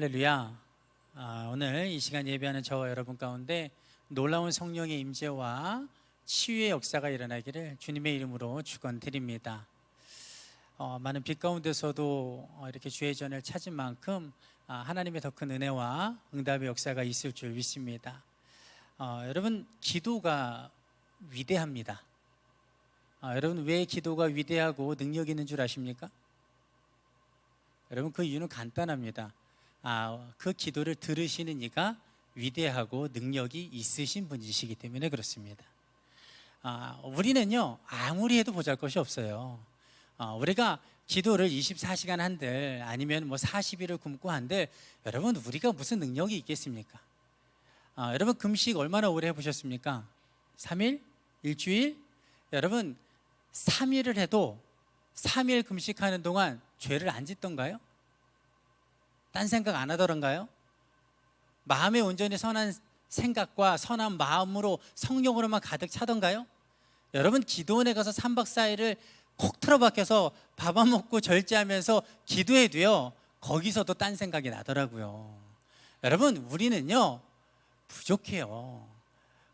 할렐루야. 오늘 이 시간 예배하는 저와 여러분 가운데 놀라운 성령의 임재와 치유의 역사가 일어나기를 주님의 이름으로 축원드립니다. 많은 빛 가운데서도 이렇게 주의 전을 찾은 만큼 하나님의 더 큰 은혜와 응답의 역사가 있을 줄 믿습니다. 여러분, 기도가 위대합니다. 여러분, 왜 기도가 위대하고 능력 있는 줄 아십니까? 여러분, 그 이유는 간단합니다. 그 기도를 들으시는 이가 위대하고 능력이 있으신 분이시기 때문에 그렇습니다. 우리는요, 아무리 해도 보잘것이 없어요. 우리가 기도를 24시간 한들 아니면 40일을 굶고 한들 여러분, 우리가 무슨 능력이 있겠습니까? 여러분, 금식 얼마나 오래 해보셨습니까? 3일? 일주일? 여러분, 3일을 해도 3일 금식하는 동안 죄를 안 짓던가요? 딴 생각 안 하더런가요? 마음에 온전히 선한 생각과 선한 마음으로 성령으로만 가득 차던가요? 여러분, 기도원에 가서 3박 4일을 콕 틀어박혀서 밥 안 먹고 절제하면서 기도해도요, 거기서도 딴 생각이 나더라고요. 여러분, 우리는요 부족해요.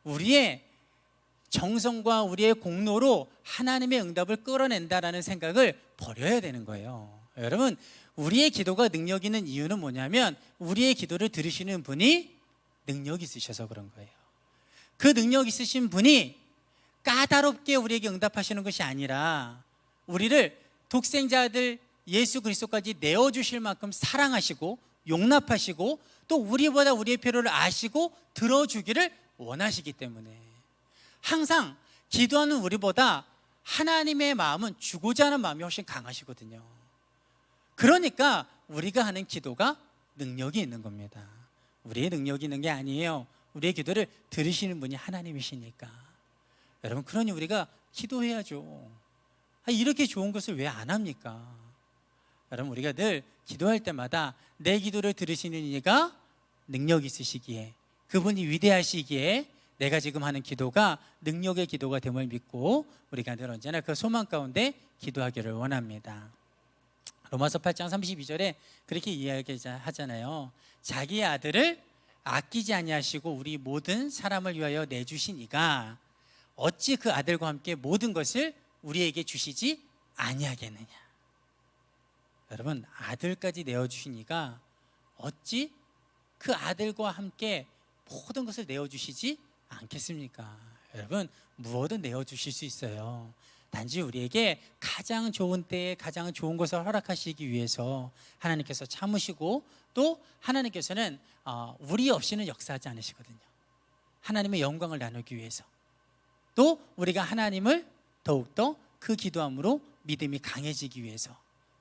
우리의 정성과 우리의 공로로 하나님의 응답을 끌어낸다라는 생각을 버려야 되는 거예요. 여러분, 우리의 기도가 능력 있는 이유는 뭐냐면 우리의 기도를 들으시는 분이 능력 있으셔서 그런 거예요. 그 능력 있으신 분이 까다롭게 우리에게 응답하시는 것이 아니라 우리를 독생자들 예수 그리스도까지 내어주실 만큼 사랑하시고 용납하시고 또 우리보다 우리의 필요를 아시고 들어주기를 원하시기 때문에 항상 기도하는 우리보다 하나님의 마음은 주고자 하는 마음이 훨씬 강하시거든요. 그러니까 우리가 하는 기도가 능력이 있는 겁니다. 우리의 능력이 있는 게 아니에요. 우리의 기도를 들으시는 분이 하나님이시니까. 여러분, 그러니 우리가 기도해야죠. 이렇게 좋은 것을 왜 안 합니까? 여러분, 우리가 늘 기도할 때마다 내 기도를 들으시는 이가 능력 있으시기에, 그분이 위대하시기에 내가 지금 하는 기도가 능력의 기도가 됨을 믿고 우리가 늘 언제나 그 소망 가운데 기도하기를 원합니다. 로마서 8장 32절에 그렇게 이야기하잖아요. 자기의 아들을 아끼지 아니하시고 우리 모든 사람을 위하여 내주신 이가 어찌 그 아들과 함께 모든 것을 우리에게 주시지 아니하겠느냐. 여러분, 아들까지 내어주신 이가 어찌 그 아들과 함께 모든 것을 내어주시지 않겠습니까? 여러분, 무엇든 내어주실 수 있어요. 단지 우리에게 가장 좋은 때에 가장 좋은 것을 허락하시기 위해서 하나님께서 참으시고 또 하나님께서는 우리 없이는 역사하지 않으시거든요. 하나님의 영광을 나누기 위해서 또 우리가 하나님을 더욱더 그 기도함으로 믿음이 강해지기 위해서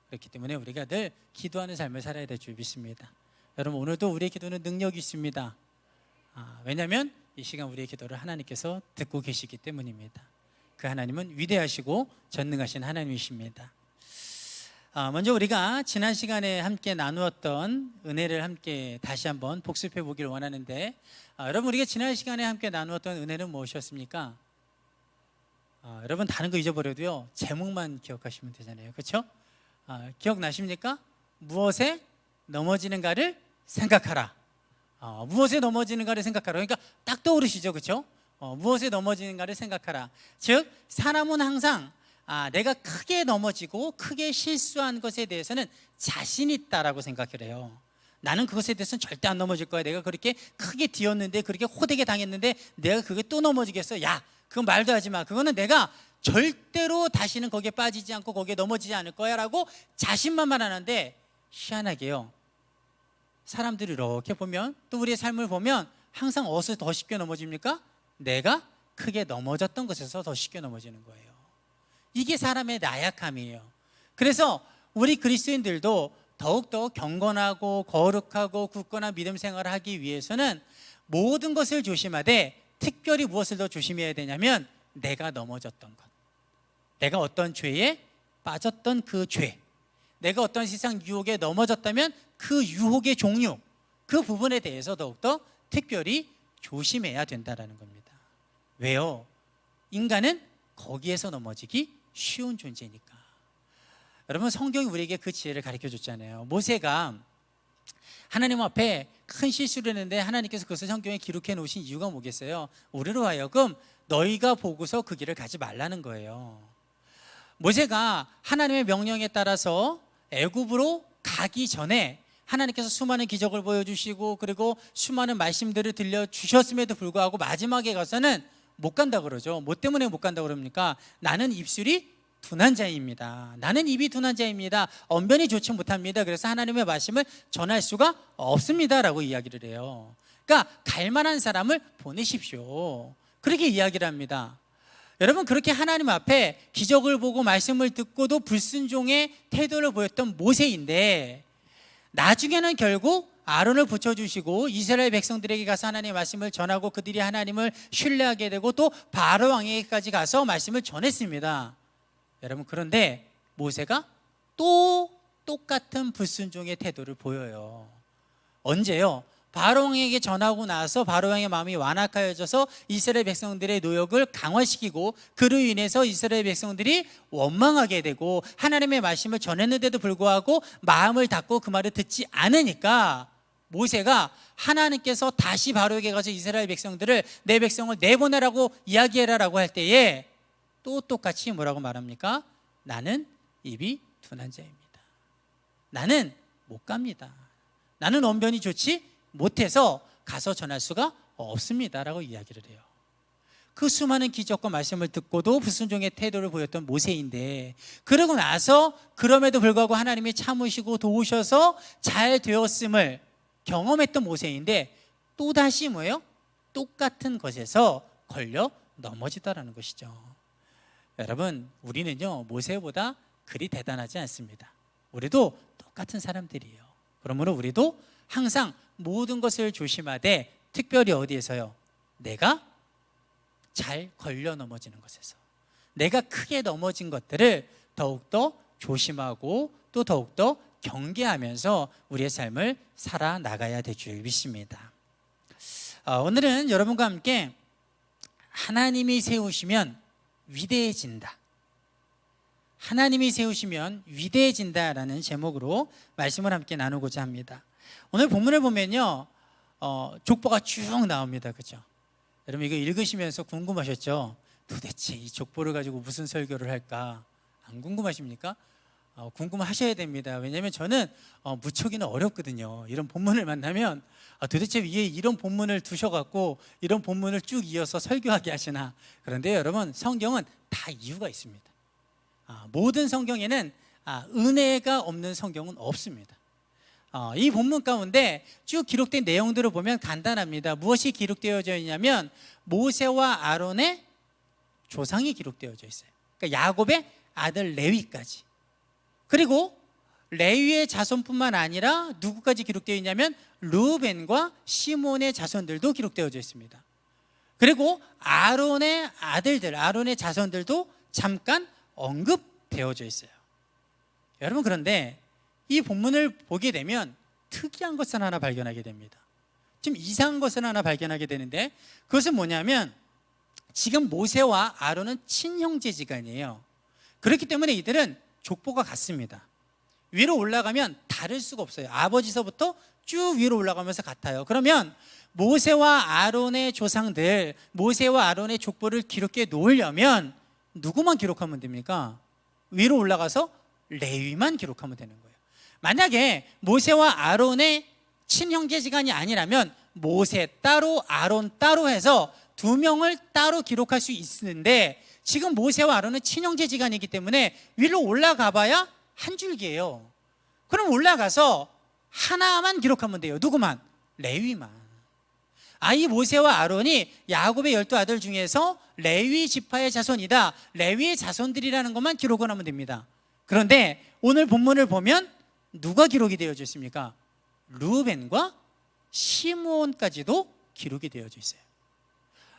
그렇기 때문에 우리가 늘 기도하는 삶을 살아야 될 줄 믿습니다. 여러분, 오늘도 우리의 기도는 능력이 있습니다. 왜냐하면 이 시간 우리의 기도를 하나님께서 듣고 계시기 때문입니다. 그 하나님은 위대하시고 전능하신 하나님이십니다. 먼저 우리가 지난 시간에 함께 나누었던 은혜를 함께 다시 한번 복습해 보기를 원하는데, 여러분, 우리가 지난 시간에 함께 나누었던 은혜는 무엇이었습니까? 여러분, 다른 거 잊어버려도요 제목만 기억하시면 되잖아요. 그렇죠? 기억나십니까? 무엇에 넘어지는가를 생각하라. 무엇에 넘어지는가를 생각하라. 그러니까 딱 떠오르시죠? 그렇죠? 무엇에 넘어지는가를 생각하라. 즉, 사람은 항상 내가 크게 넘어지고 크게 실수한 것에 대해서는 자신 있다라고 생각을 해요. 나는 그것에 대해서는 절대 안 넘어질 거야. 내가 그렇게 크게 뒤었는데, 그렇게 호되게 당했는데 내가 그게 또 넘어지겠어? 야, 그건 말도 하지 마. 그거는 내가 절대로 다시는 거기에 빠지지 않고 거기에 넘어지지 않을 거야 라고 자신만만 하는데, 희한하게요, 사람들이 이렇게 보면, 또 우리의 삶을 보면 항상 어디서 더 쉽게 넘어집니까? 내가 크게 넘어졌던 것에서 더 쉽게 넘어지는 거예요. 이게 사람의 나약함이에요. 그래서 우리 그리스도인들도 더욱더 경건하고 거룩하고 굳건한 믿음 생활을 하기 위해서는 모든 것을 조심하되 특별히 무엇을 더 조심해야 되냐면 내가 넘어졌던 것, 내가 어떤 죄에 빠졌던 그 죄, 내가 어떤 세상 유혹에 넘어졌다면 그 유혹의 종류, 그 부분에 대해서 더욱더 특별히 조심해야 된다는 겁니다. 왜요? 인간은 거기에서 넘어지기 쉬운 존재니까. 여러분, 성경이 우리에게 그 지혜를 가르쳐 줬잖아요. 모세가 하나님 앞에 큰 실수를 했는데 하나님께서 그것을 성경에 기록해 놓으신 이유가 뭐겠어요? 우리로 하여금 너희가 보고서 그 길을 가지 말라는 거예요. 모세가 하나님의 명령에 따라서 애굽으로 가기 전에 하나님께서 수많은 기적을 보여주시고 그리고 수많은 말씀들을 들려주셨음에도 불구하고 마지막에 가서는 못 간다 그러죠. 뭐 때문에 못 간다 그럽니까? 나는 입술이 둔한 자입니다. 나는 입이 둔한 자입니다. 언변이 좋지 못합니다. 그래서 하나님의 말씀을 전할 수가 없습니다 라고 이야기를 해요. 그러니까 갈 만한 사람을 보내십시오, 그렇게 이야기를 합니다. 여러분, 그렇게 하나님 앞에 기적을 보고 말씀을 듣고도 불순종의 태도를 보였던 모세인데 나중에는 결국 아론을 붙여주시고 이스라엘 백성들에게 가서 하나님의 말씀을 전하고 그들이 하나님을 신뢰하게 되고 또 바로 왕에게까지 가서 말씀을 전했습니다. 여러분, 그런데 모세가 또 똑같은 불순종의 태도를 보여요. 언제요? 바로 왕에게 전하고 나서 바로 왕의 마음이 완악하여져서 이스라엘 백성들의 노역을 강화시키고 그로 인해서 이스라엘 백성들이 원망하게 되고 하나님의 말씀을 전했는데도 불구하고 마음을 닫고 그 말을 듣지 않으니까 모세가 하나님께서 다시 바로에게 가서 이스라엘 백성들을 내 백성을 내보내라고 이야기해라라고 할 때에 또 똑같이 뭐라고 말합니까? 나는 입이 둔한 자입니다. 나는 못 갑니다. 나는 언변이 좋지 못해서 가서 전할 수가 없습니다 라고 이야기를 해요. 그 수많은 기적과 말씀을 듣고도 불순종의 태도를 보였던 모세인데 그러고 나서 그럼에도 불구하고 하나님이 참으시고 도우셔서 잘 되었음을 경험했던 모세인데 또다시 뭐예요? 똑같은 것에서 걸려 넘어지다라는 것이죠. 여러분, 우리는요 모세보다 그리 대단하지 않습니다. 우리도 똑같은 사람들이에요. 그러므로 우리도 항상 모든 것을 조심하되 특별히 어디에서요? 내가 잘 걸려 넘어지는 것에서, 내가 크게 넘어진 것들을 더욱더 조심하고 또 더욱더 경계하면서 우리의 삶을 살아나가야 될 줄 믿습니다. 오늘은 여러분과 함께 하나님이 세우시면 위대해진다, 하나님이 세우시면 위대해진다라는 제목으로 말씀을 함께 나누고자 합니다. 오늘 본문을 보면요 족보가 쭉 나옵니다. 그렇죠? 여러분, 이거 읽으시면서 궁금하셨죠? 도대체 이 족보를 가지고 무슨 설교를 할까? 안 궁금하십니까? 궁금하셔야 됩니다. 왜냐하면 저는 무척이나 어렵거든요. 이런 본문을 만나면 도대체 위에 이런 본문을 두셔갖고 이런 본문을 쭉 이어서 설교하게 하시나. 그런데 여러분, 성경은 다 이유가 있습니다. 모든 성경에는 은혜가 없는 성경은 없습니다. 이 본문 가운데 쭉 기록된 내용들을 보면 간단합니다. 무엇이 기록되어져 있냐면 모세와 아론의 조상이 기록되어져 있어요. 그러니까 야곱의 아들 레위까지. 그리고 레위의 자손뿐만 아니라 누구까지 기록되어 있냐면 르우벤과 시몬의 자손들도 기록되어져 있습니다. 그리고 아론의 아들들, 아론의 자손들도 잠깐 언급되어져 있어요. 여러분, 그런데 이 본문을 보게 되면 특이한 것을 하나 발견하게 됩니다. 좀 이상한 것을 하나 발견하게 되는데 그것은 뭐냐면 지금 모세와 아론은 친형제지간이에요. 그렇기 때문에 이들은 족보가 같습니다. 위로 올라가면 다를 수가 없어요. 아버지서부터 쭉 위로 올라가면서 같아요. 그러면 모세와 아론의 조상들, 모세와 아론의 족보를 기록해 놓으려면 누구만 기록하면 됩니까? 위로 올라가서 레위만 기록하면 되는 거예요. 만약에 모세와 아론의 친형제지간이 아니라면 모세 따로 아론 따로 해서 두 명을 따로 기록할 수 있는데 지금 모세와 아론은 친형제지간이기 때문에 위로 올라가 봐야 한 줄기예요. 그럼 올라가서 하나만 기록하면 돼요. 누구만? 레위만. 이 모세와 아론이 야곱의 12아들 중에서 레위 지파의 자손이다, 레위의 자손들이라는 것만 기록을 하면 됩니다. 그런데 오늘 본문을 보면 누가 기록이 되어져 있습니까? 르우벤과 시므온까지도 기록이 되어져 있어요.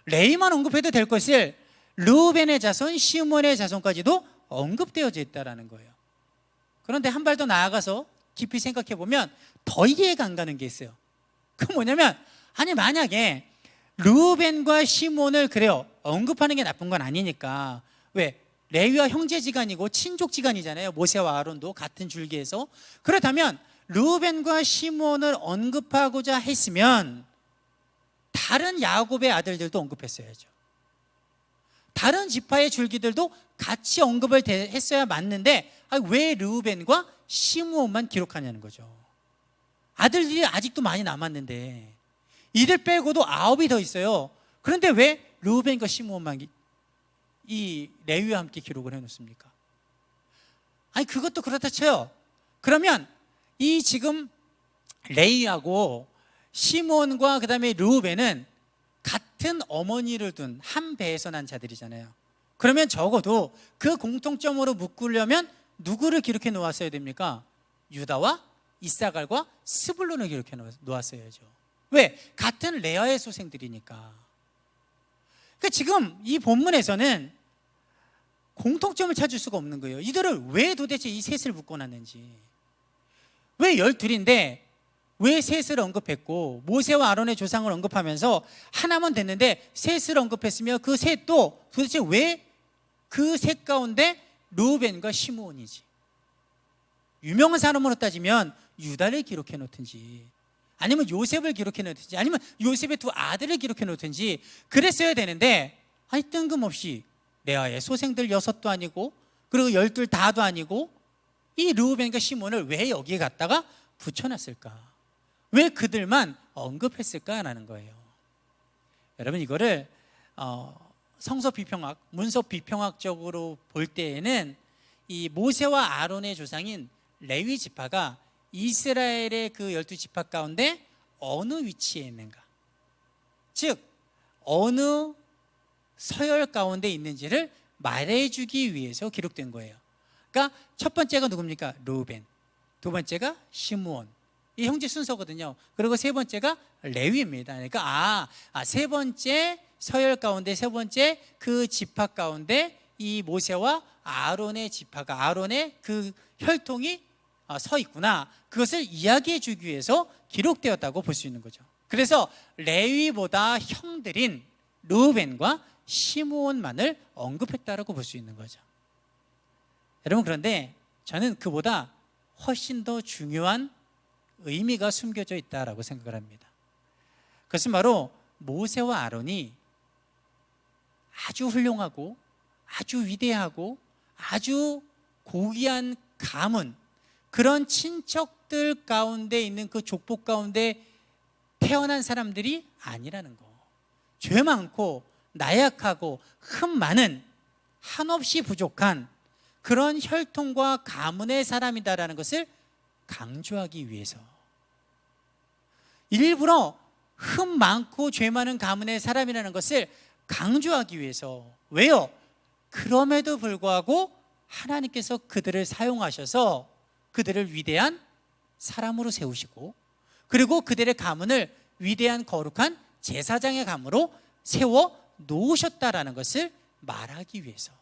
레위만 언급해도 될 것을 르우벤의 자손, 시므온의 자손까지도 언급되어져 있다는 거예요. 그런데 한 발 더 나아가서 깊이 생각해 보면 더 이해가 안 가는 게 있어요. 그건 뭐냐면 만약에 르우벤과 시므온을 그래요 언급하는 게 나쁜 건 아니니까, 왜? 레위와 형제지간이고 친족지간이잖아요. 모세와 아론도 같은 줄기에서. 그렇다면 르우벤과 시므온을 언급하고자 했으면 다른 야곱의 아들들도 언급했어야죠. 다른 지파의 줄기들도 같이 언급을 했어야 맞는데 왜 르우벤과 시므온만 기록하냐는 거죠. 아들들이 아직도 많이 남았는데 이들 빼고도 9이 더 있어요. 그런데 왜 르우벤과 시므온만 이 레위와 함께 기록을 해놓습니까? 그것도 그렇다 쳐요. 그러면 이 지금 레위하고 시므온과 그다음에 르우벤은 같은 어머니를 둔 한 배에서 난 자들이잖아요. 그러면 적어도 그 공통점으로 묶으려면 누구를 기록해 놓았어야 됩니까? 유다와 이사갈과 스불론을 기록해 놓았어야죠. 왜? 같은 레아의 소생들이니까. 그러니까 지금 이 본문에서는 공통점을 찾을 수가 없는 거예요. 이들을 왜 도대체 이 셋을 묶어놨는지. 왜 12인데 왜 셋을 언급했고 모세와 아론의 조상을 언급하면서 하나면 됐는데 셋을 언급했으며 그 셋도 도대체 왜 그 셋 가운데 르우벤과 시므온이지. 유명한 사람으로 따지면 유다를 기록해 놓든지 아니면 요셉을 기록해 놓든지 아니면 요셉의 두 아들을 기록해 놓든지 그랬어야 되는데 뜬금없이 레아의 소생들 6도 아니고 그리고 12 다도 아니고 이 르우벤과 시므온을 왜 여기에 갖다가 붙여놨을까? 왜 그들만 언급했을까라는 거예요. 여러분 이거를 성서 비평학, 문서 비평학적으로 볼 때에는 이 모세와 아론의 조상인 레위 지파가 이스라엘의 그 12지파 가운데 어느 위치에 있는가, 즉 어느 서열 가운데 있는지를 말해주기 위해서 기록된 거예요. 그러니까 첫 번째가 누굽니까? 르우벤, 두 번째가 시므온, 이 형제 순서거든요. 그리고 세 번째가 레위입니다. 그러니까 세 번째 서열 가운데 세 번째 그 지파 가운데 이 모세와 아론의 지파가 아론의 그 혈통이 서 있구나. 그것을 이야기해 주기 위해서 기록되었다고 볼 수 있는 거죠. 그래서 레위보다 형들인 르우벤과 시므온만을 언급했다라고 볼 수 있는 거죠. 여러분 그런데 저는 그보다 훨씬 더 중요한 의미가 숨겨져 있다라고 생각을 합니다. 그것은 바로 모세와 아론이 아주 훌륭하고 아주 위대하고 아주 고귀한 가문, 그런 친척들 가운데 있는 그 족복 가운데 태어난 사람들이 아니라는 거. 죄 많고 나약하고 흠 많은 한없이 부족한 그런 혈통과 가문의 사람이다라는 것을 강조하기 위해서 일부러 흠 많고 죄 많은 가문의 사람이라는 것을 강조하기 위해서. 왜요? 그럼에도 불구하고 하나님께서 그들을 사용하셔서 그들을 위대한 사람으로 세우시고 그리고 그들의 가문을 위대한 거룩한 제사장의 가문으로 세워 놓으셨다라는 것을 말하기 위해서.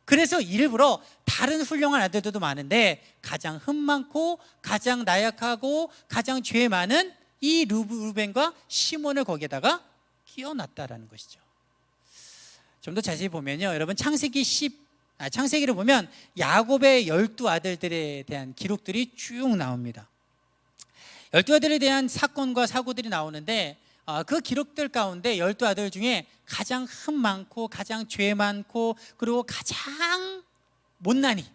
그래서 일부러 다른 훌륭한 아들들도 많은데 가장 흠 많고 가장 나약하고 가장 죄 많은 이 르우벤과 시몬을 거기에다가 끼워놨다라는 것이죠. 좀 더 자세히 보면요, 여러분 창세기를 보면 야곱의 12아들들에 대한 기록들이 쭉 나옵니다. 12아들에 대한 사건과 사고들이 나오는데 그 기록들 가운데 12아들 중에 가장 흠 많고 가장 죄 많고 그리고 가장 못난이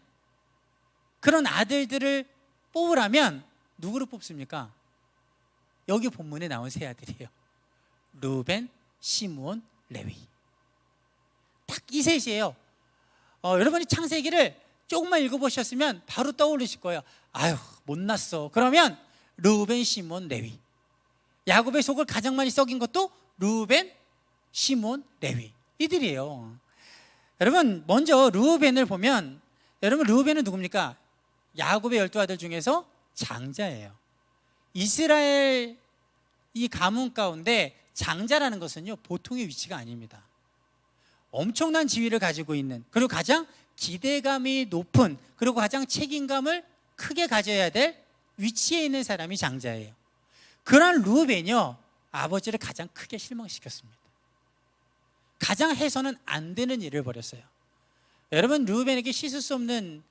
그런 아들들을 뽑으라면 누구를 뽑습니까? 여기 본문에 나온 세 아들이에요. 르우벤, 시므온, 레위. 딱 이 셋이에요. 여러분이 창세기를 조금만 읽어보셨으면 바로 떠올리실 거예요. 아유 못났어. 그러면 르우벤, 시므온, 레위. 야곱의 속을 가장 많이 썩인 것도 르우벤, 시므온, 레위 이들이에요. 여러분 먼저 르우벤을 보면, 여러분 르우벤은 누굽니까? 야곱의 12아들 중에서 장자예요. 이스라엘 이 가문 가운데 장자라는 것은요 보통의 위치가 아닙니다. 엄청난 지위를 가지고 있는, 그리고 가장 기대감이 높은, 그리고 가장 책임감을 크게 가져야 될 위치에 있는 사람이 장자예요. 그런 르우벤이요 아버지를 가장 크게 실망시켰습니다. 가장 해서는 안 되는 일을 벌였어요. 여러분 르우벤에게 씻을 수 없는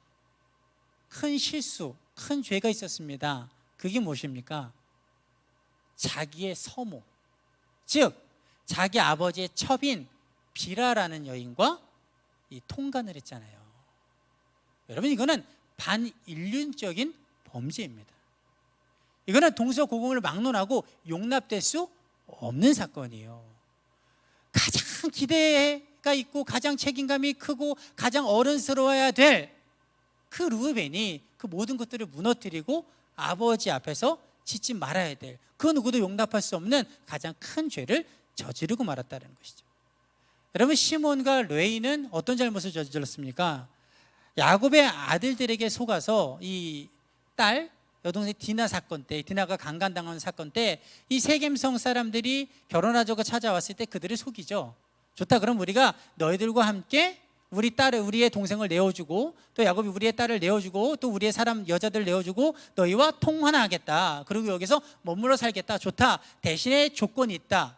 큰 실수, 큰 죄가 있었습니다. 그게 무엇입니까? 자기의 서모, 즉 자기 아버지의 첩인 비라라는 여인과 이 통간을 했잖아요. 여러분, 이거는 반인륜적인 범죄입니다. 이거는 동서고금을 막론하고 용납될 수 없는 사건이에요. 가장 기대가 있고 가장 책임감이 크고 가장 어른스러워야 될 그 르우벤이 그 모든 것들을 무너뜨리고 아버지 앞에서 짓지 말아야 될, 그 누구도 용납할 수 없는 가장 큰 죄를 저지르고 말았다는 것이죠. 여러분, 시몬과 레위는 어떤 잘못을 저질렀습니까? 야곱의 아들들에게 속아서 이 딸 여동생 디나 사건 때, 디나가 강간당한 사건 때 이 세겜성 사람들이 결혼하자고 찾아왔을 때 그들을 속이죠. 좋다, 그럼 우리가 너희들과 함께 우리 딸을, 우리의 동생을 내어주고, 또 야곱이 우리의 딸을 내어주고, 또 우리의 사람 여자들 내어주고 너희와 통화하겠다. 그리고 여기서 머물러 살겠다. 좋다. 대신에 조건이 있다.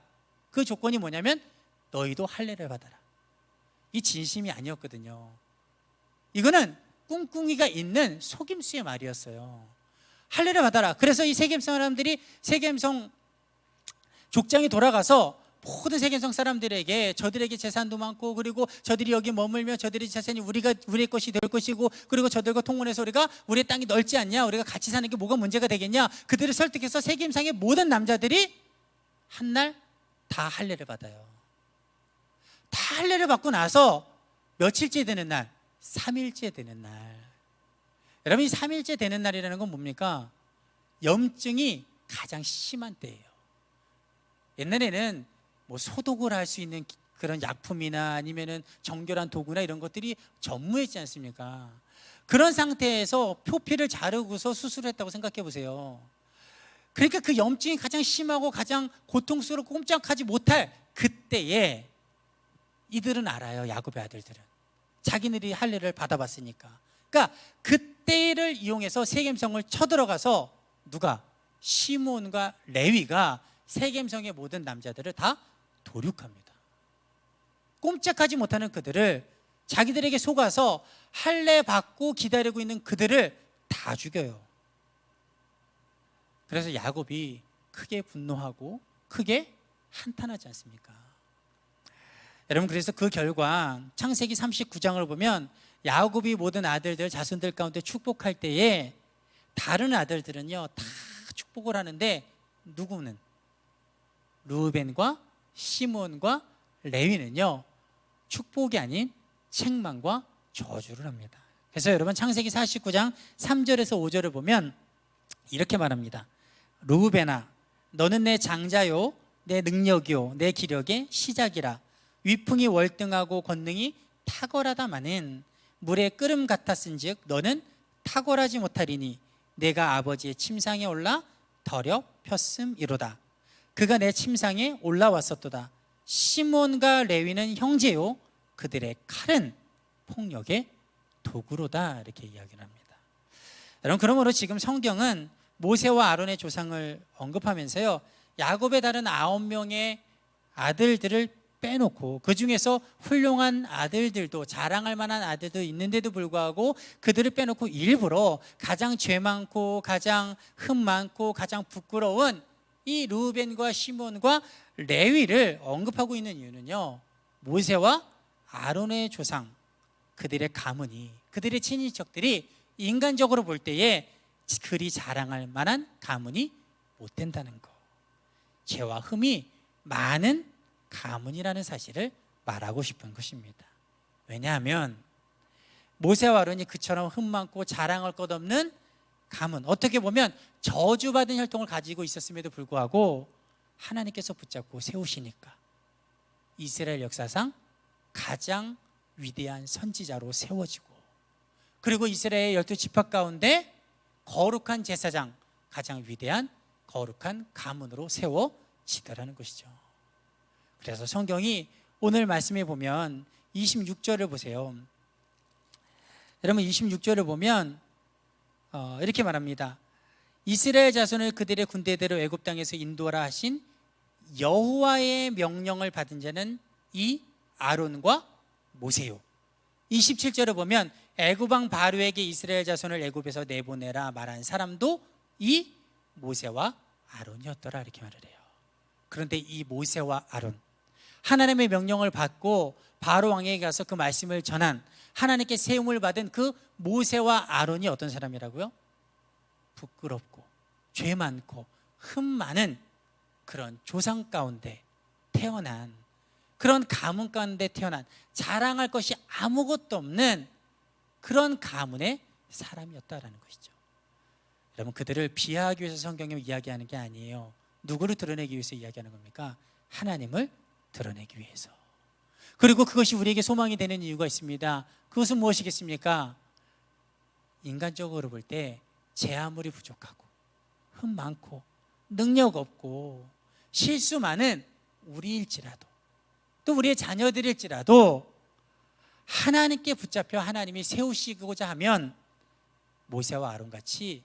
그 조건이 뭐냐면 너희도 할례를 받아라. 이 진심이 아니었거든요. 이거는 꿍꿍이가 있는 속임수의 말이었어요. 할례를 받아라. 그래서 이 세겜성 사람들이 세겜성 족장이 돌아가서 모든 세겜성 사람들에게 저들에게 재산도 많고, 그리고 저들이 여기 머물며 저들의 재산이 우리의 것이 될 것이고, 그리고 저들과 통혼해서 우리가 우리의 땅이 넓지 않냐, 우리가 같이 사는 게 뭐가 문제가 되겠냐, 그들을 설득해서 세겜상의 모든 남자들이 한날 다 할례를 받아요. 다 할례를 받고 나서 며칠째 되는 날, 3일째 되는 날. 여러분, 이 3일째 되는 날이라는 건 뭡니까? 염증이 가장 심한 때예요. 옛날에는 뭐 소독을 할 수 있는 그런 약품이나 아니면은 정결한 도구나 이런 것들이 전무했지 않습니까? 그런 상태에서 표피를 자르고서 수술했다고 생각해 보세요. 그러니까 그 염증이 가장 심하고 가장 고통스럽고 꼼짝하지 못할 그때에 이들은 알아요. 야곱의 아들들은 자기네들이 할례를 받아봤으니까. 그러니까 그때를 이용해서 세겜성을 쳐들어가서 누가? 시몬과 레위가 세겜성의 모든 남자들을 다 도륙합니다. 꼼짝하지 못하는 그들을, 자기들에게 속아서 할례 받고 기다리고 있는 그들을 다 죽여요. 그래서 야곱이 크게 분노하고 크게 한탄하지 않습니까? 여러분, 그래서 그 결과 창세기 39장을 보면 야곱이 모든 아들들, 자손들 가운데 축복할 때에 다른 아들들은요 다 축복을 하는데, 누구는? 르우벤과 시몬과 레위는요 축복이 아닌 책망과 저주를 합니다. 그래서 여러분, 창세기 49장 3절에서 5절을 보면 이렇게 말합니다. 르우벤아, 너는 내 장자요, 내 능력이요, 내 기력의 시작이라. 위풍이 월등하고 권능이 탁월하다마는 물의 끓음 같았은즉 너는 탁월하지 못하리니 내가 아버지의 침상에 올라 더럽혔음이로다. 그가 내 침상에 올라왔었도다. 시몬과 레위는 형제요, 그들의 칼은 폭력의 도구로다. 이렇게 이야기를 합니다. 여러분, 그러므로 지금 성경은 모세와 아론의 조상을 언급하면서요 야곱의 다른 9명의 아들들을 빼놓고, 그 중에서 훌륭한 아들들도, 자랑할 만한 아들도 있는데도 불구하고 그들을 빼놓고 일부러 가장 죄 많고 가장 흠 많고 가장 부끄러운 이 르우벤과 시몬과 레위를 언급하고 있는 이유는요, 모세와 아론의 조상, 그들의 가문이, 그들의 친인척들이 인간적으로 볼 때에 그리 자랑할 만한 가문이 못 된다는 거, 죄와 흠이 많은 가문이라는 사실을 말하고 싶은 것입니다. 왜냐하면 모세와 아론이 그처럼 흠 많고 자랑할 것 없는 가문, 어떻게 보면 저주받은 혈통을 가지고 있었음에도 불구하고 하나님께서 붙잡고 세우시니까 이스라엘 역사상 가장 위대한 선지자로 세워지고, 그리고 이스라엘 12지파 가운데 거룩한 제사장, 가장 위대한 거룩한 가문으로 세워지더라는 것이죠. 그래서 성경이 오늘 말씀에 보면 26절을 보세요. 여러분, 26절을 보면 이렇게 말합니다. 이스라엘 자손을 그들의 군대대로 애굽 땅에서 인도하라 하신 여호와의 명령을 받은 자는 이 아론과 모세요. 27절을 보면 애굽 왕 바로에게 이스라엘 자손을 애굽에서 내보내라 말한 사람도 이 모세와 아론이었더라, 이렇게 말을 해요. 그런데 이 모세와 아론, 하나님의 명령을 받고 바로 왕에게 가서 그 말씀을 전한, 하나님께 세움을 받은 그 모세와 아론이 어떤 사람이라고요? 부끄럽고 죄 많고 흠 많은 그런 조상 가운데 태어난, 그런 가문 가운데 태어난, 자랑할 것이 아무것도 없는 그런 가문의 사람이었다라는 것이죠. 여러분, 그들을 비하하기 위해서 성경이 이야기하는 게 아니에요. 누구를 드러내기 위해서 이야기하는 겁니까? 하나님을 드러내기 위해서. 그리고 그것이 우리에게 소망이 되는 이유가 있습니다. 그것은 무엇이겠습니까? 인간적으로 볼 때 제 아무리 부족하고 흠 많고 능력 없고 실수 많은 우리일지라도, 또 우리의 자녀들일지라도 하나님께 붙잡혀 하나님이 세우시고자 하면 모세와 아론같이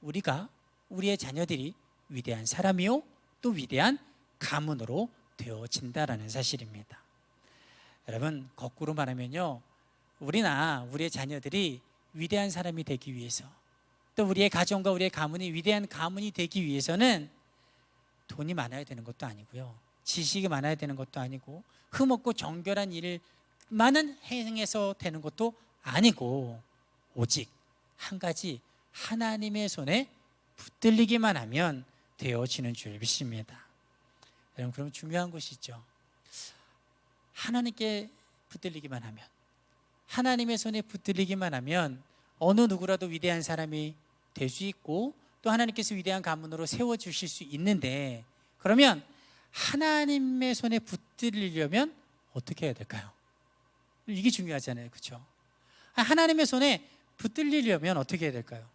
우리의 자녀들이 위대한 사람이요 또 위대한 가문으로 되어진다라는 사실입니다. 여러분, 거꾸로 말하면요, 우리의 자녀들이 위대한 사람이 되기 위해서, 또 우리의 가정과 우리의 가문이 위대한 가문이 되기 위해서는 돈이 많아야 되는 것도 아니고요, 지식이 많아야 되는 것도 아니고, 흠없고 정결한 일만은 행해서 되는 것도 아니고, 오직 한 가지, 하나님의 손에 붙들리기만 하면 되어지는 줄 믿습니다. 여러분, 그럼 중요한 것이 있죠. 하나님께 붙들리기만 하면, 하나님의 손에 붙들리기만 하면 어느 누구라도 위대한 사람이 될 수 있고, 또 하나님께서 위대한 가문으로 세워주실 수 있는데, 그러면 하나님의 손에 붙들리려면 어떻게 해야 될까요? 이게 중요하잖아요, 그렇죠? 하나님의 손에 붙들리려면 어떻게 해야 될까요?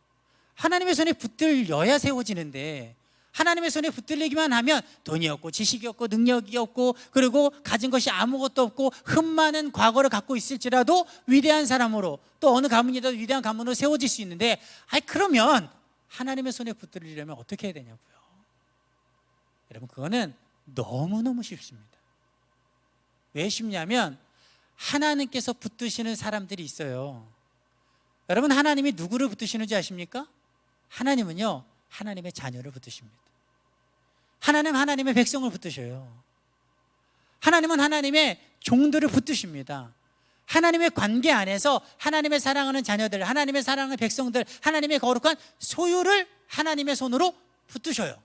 하나님의 손에 붙들려야 세워지는데, 하나님의 손에 붙들리기만 하면 돈이 없고 지식이 없고 능력이 없고, 그리고 가진 것이 아무것도 없고 흠 많은 과거를 갖고 있을지라도 위대한 사람으로, 또 어느 가문이라도 위대한 가문으로 세워질 수 있는데, 그러면 하나님의 손에 붙들리려면 어떻게 해야 되냐고요. 여러분, 그거는 너무너무 쉽습니다. 왜 쉽냐면 하나님께서 붙드시는 사람들이 있어요. 여러분, 하나님이 누구를 붙드시는지 아십니까? 하나님은요, 하나님의 자녀를 붙드십니다. 하나님의 백성을 붙드셔요. 하나님은 하나님의 종들을 붙드십니다. 하나님의 관계 안에서 하나님의 사랑하는 자녀들, 하나님의 사랑하는 백성들, 하나님의 거룩한 소유를 하나님의 손으로 붙드셔요.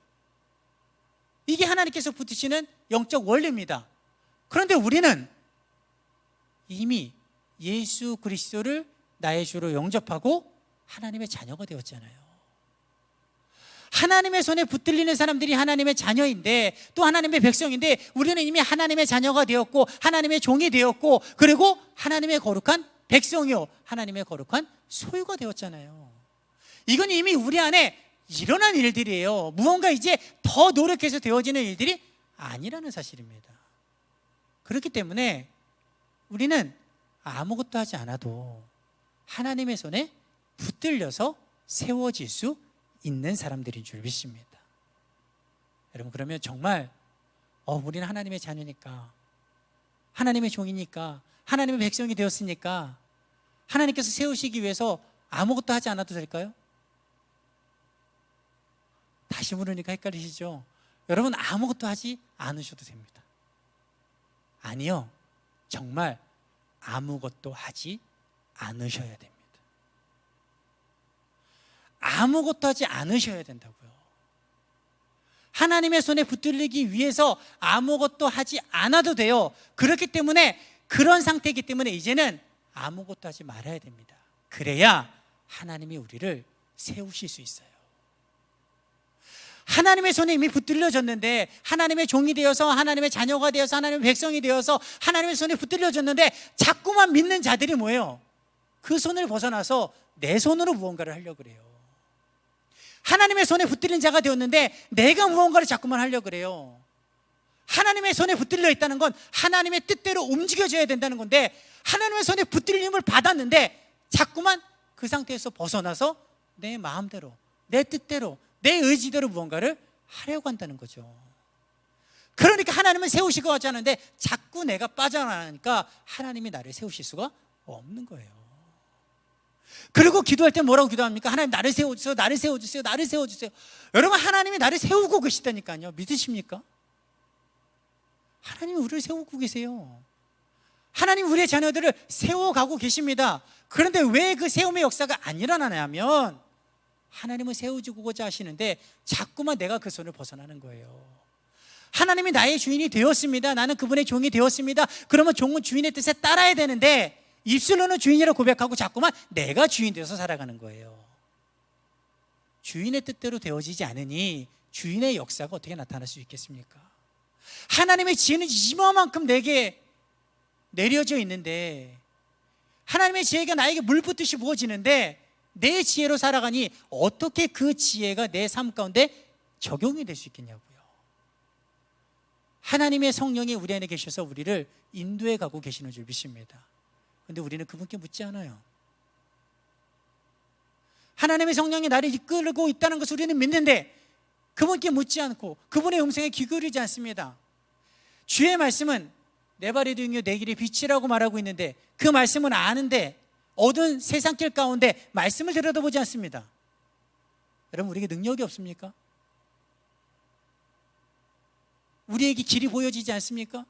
이게 하나님께서 붙드시는 영적 원리입니다. 그런데 우리는 이미 예수 그리스도를 나의 주로 영접하고 하나님의 자녀가 되었잖아요. 하나님의 손에 붙들리는 사람들이 하나님의 자녀인데, 또 하나님의 백성인데, 우리는 이미 하나님의 자녀가 되었고 하나님의 종이 되었고, 그리고 하나님의 거룩한 백성이요 하나님의 거룩한 소유가 되었잖아요. 이건 이미 우리 안에 일어난 일들이에요. 무언가 이제 더 노력해서 되어지는 일들이 아니라는 사실입니다. 그렇기 때문에 우리는 아무것도 하지 않아도 하나님의 손에 붙들려서 세워질 수 있는 사람들인 줄 믿습니다. 여러분, 그러면 정말 우리는 하나님의 자녀니까, 하나님의 종이니까, 하나님의 백성이 되었으니까 하나님께서 세우시기 위해서 아무것도 하지 않아도 될까요? 다시 물으니까 헷갈리시죠? 여러분, 아무것도 하지 않으셔도 됩니다. 아니요, 정말 아무것도 하지 않으셔야 됩니다. 아무것도 하지 않으셔야 된다고요. 하나님의 손에 붙들리기 위해서 아무것도 하지 않아도 돼요. 그렇기 때문에, 그런 상태이기 때문에 이제는 아무것도 하지 말아야 됩니다. 그래야 하나님이 우리를 세우실 수 있어요. 하나님의 손에 이미 붙들려졌는데, 하나님의 종이 되어서, 하나님의 자녀가 되어서, 하나님의 백성이 되어서 하나님의 손에 붙들려졌는데, 자꾸만 믿는 자들이 뭐예요? 그 손을 벗어나서 내 손으로 무언가를 하려고 그래요. 하나님의 손에 붙들린 자가 되었는데 내가 무언가를 자꾸만 하려고 그래요. 하나님의 손에 붙들려 있다는 건 하나님의 뜻대로 움직여져야 된다는 건데, 하나님의 손에 붙들림을 받았는데 자꾸만 그 상태에서 벗어나서 내 마음대로, 내 뜻대로, 내 의지대로 무언가를 하려고 한다는 거죠. 그러니까 하나님은 세우시고 하지 않는데 자꾸 내가 빠져나가니까 하나님이 나를 세우실 수가 없는 거예요. 그리고 기도할 때 뭐라고 기도합니까? 하나님 나를 세워주세요, 나를 세워주세요, 나를 세워주세요. 여러분, 하나님이 나를 세우고 계시다니까요. 믿으십니까? 하나님이 우리를 세우고 계세요. 하나님 우리의 자녀들을 세워가고 계십니다. 그런데 왜 그 세움의 역사가 안 일어나냐면 하나님은 세워주고자 하시는데 자꾸만 내가 그 손을 벗어나는 거예요. 하나님이 나의 주인이 되었습니다. 나는 그분의 종이 되었습니다. 그러면 종은 주인의 뜻에 따라야 되는데 입술로는 주인이라고 고백하고 자꾸만 내가 주인 되어서 살아가는 거예요. 주인의 뜻대로 되어지지 않으니 주인의 역사가 어떻게 나타날 수 있겠습니까? 하나님의 지혜는 이만큼 내게 내려져 있는데, 하나님의 지혜가 나에게 물 붓듯이 부어지는데 내 지혜로 살아가니 어떻게 그 지혜가 내 삶 가운데 적용이 될 수 있겠냐고요. 하나님의 성령이 우리 안에 계셔서 우리를 인도해 가고 계시는 줄 믿습니다. 그런데 우리는 그분께 묻지 않아요. 하나님의 성령이 나를 이끌고 있다는 것을 우리는 믿는데 그분께 묻지 않고 그분의 음성에 귀 기울이지 않습니다. 주의 말씀은 내 발의 등이요 내 길의 빛이라고 말하고 있는데 그 말씀은 아는데 어두운 세상길 가운데 말씀을 들여다보지 않습니다. 여러분, 우리에게 능력이 없습니까? 우리에게 길이 보여지지 않습니까?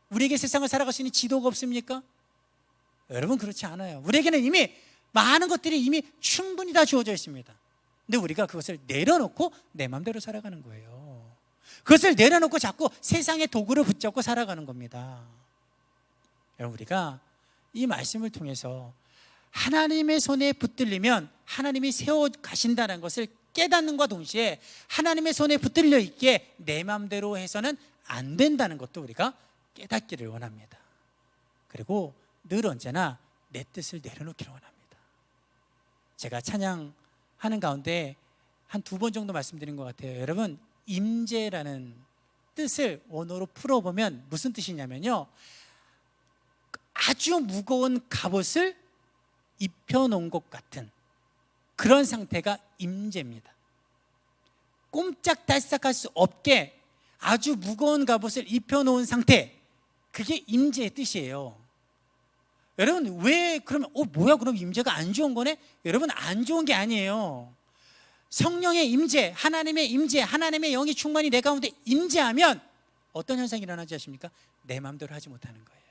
우리에게 세상을 살아갈 수 있는 지도가 없습니까? 여러분, 그렇지 않아요. 우리에게는 이미 많은 것들이 이미 충분히 다 주어져 있습니다. 근데 우리가 그것을 내려놓고 내 마음대로 살아가는 거예요. 그것을 내려놓고 자꾸 세상의 도구를 붙잡고 살아가는 겁니다. 여러분, 우리가 이 말씀을 통해서 하나님의 손에 붙들리면 하나님이 세워 가신다는 것을 깨닫는과 동시에 하나님의 손에 붙들려 있기에 내 마음대로 해서는 안 된다는 것도 우리가 깨닫기를 원합니다. 그리고 늘 언제나 내 뜻을 내려놓기를 원합니다. 제가 찬양하는 가운데 한 2번 정도 말씀드린 것 같아요. 여러분, 임재라는 뜻을 원어로 풀어보면 무슨 뜻이냐면요, 아주 무거운 갑옷을 입혀놓은 것 같은 그런 상태가 임재입니다. 꼼짝달싹할 수 없게 아주 무거운 갑옷을 입혀놓은 상태, 그게 임재의 뜻이에요. 여러분, 왜 그러면 뭐야, 그럼 임재가 안 좋은 거네? 여러분, 안 좋은 게 아니에요. 성령의 임재, 하나님의 임재, 하나님의 영이 충만히 내 가운데 임재하면 어떤 현상이 일어나지 아십니까? 내 마음대로 하지 못하는 거예요.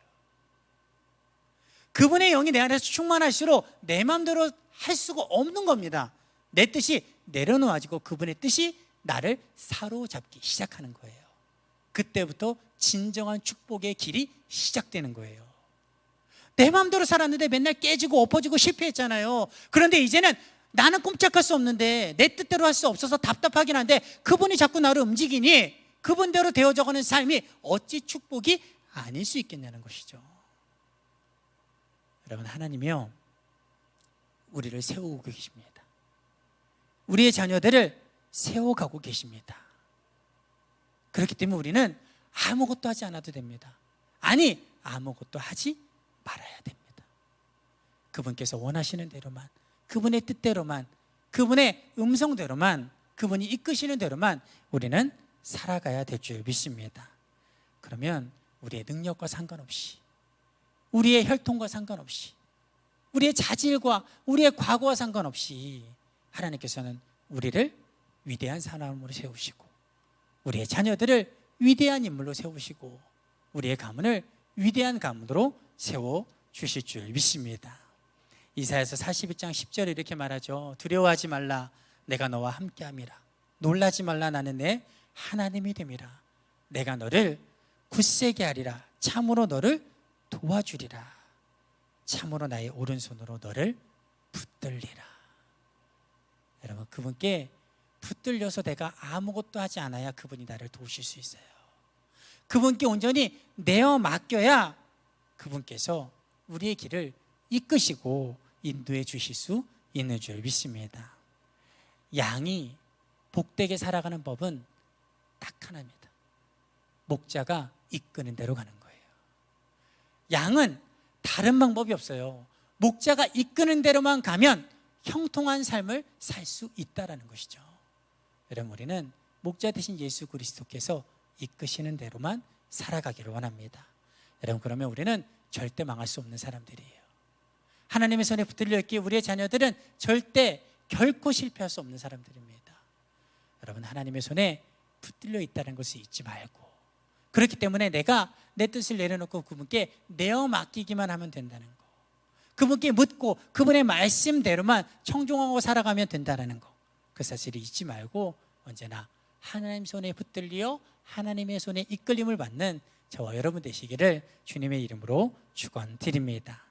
그분의 영이 내 안에서 충만할수록 내 마음대로 할 수가 없는 겁니다. 내 뜻이 내려놓아지고 그분의 뜻이 나를 사로잡기 시작하는 거예요. 그때부터 진정한 축복의 길이 시작되는 거예요. 내 마음대로 살았는데 맨날 깨지고 엎어지고 실패했잖아요. 그런데 이제는 나는 꼼짝할 수 없는데 내 뜻대로 할 수 없어서 답답하긴 한데 그분이 자꾸 나를 움직이니 그분대로 되어져가는 삶이 어찌 축복이 아닐 수 있겠냐는 것이죠. 여러분, 하나님이요, 우리를 세우고 계십니다. 우리의 자녀들을 세워가고 계십니다. 그렇기 때문에 우리는 아무것도 하지 않아도 됩니다. 아니, 아무것도 하지 말아야 됩니다. 그분께서 원하시는 대로만, 그분의 뜻대로만, 그분의 음성대로만, 그분이 이끄시는 대로만 우리는 살아가야 될 줄 믿습니다. 그러면 우리의 능력과 상관없이, 우리의 혈통과 상관없이, 우리의 자질과 우리의 과거와 상관없이 하나님께서는 우리를 위대한 사람으로 세우시고 우리의 자녀들을 위대한 인물로 세우시고 우리의 가문을 위대한 가문으로 세워주실 줄 믿습니다. 이사야서 41장 10절에 이렇게 말하죠. 두려워하지 말라, 내가 너와 함께함이라. 놀라지 말라, 나는 내 하나님이 됨이라. 내가 너를 굳세게 하리라. 참으로 너를 도와주리라. 참으로 나의 오른손으로 너를 붙들리라. 여러분, 그분께 붙들려서 내가 아무것도 하지 않아야 그분이 나를 도우실 수 있어요. 그분께 온전히 내어 맡겨야 그분께서 우리의 길을 이끄시고 인도해 주실 수 있는 줄 믿습니다. 양이 복되게 살아가는 법은 딱 하나입니다. 목자가 이끄는 대로 가는 거예요. 양은 다른 방법이 없어요. 목자가 이끄는 대로만 가면 형통한 삶을 살 수 있다는 것이죠. 여러분, 우리는 목자 되신 예수 그리스도께서 이끄시는 대로만 살아가기를 원합니다. 여러분, 그러면 우리는 절대 망할 수 없는 사람들이에요. 하나님의 손에 붙들려 있기에 우리의 자녀들은 절대 결코 실패할 수 없는 사람들입니다. 여러분, 하나님의 손에 붙들려 있다는 것을 잊지 말고, 그렇기 때문에 내가 내 뜻을 내려놓고 그분께 내어 맡기기만 하면 된다는 거, 그분께 묻고 그분의 말씀대로만 청종하고 살아가면 된다는 거, 그 사실을 잊지 말고 언제나 하나님 손에 붙들려 하나님의 손에 이끌림을 받는 저와 여러분 되시기를 주님의 이름으로 축원드립니다.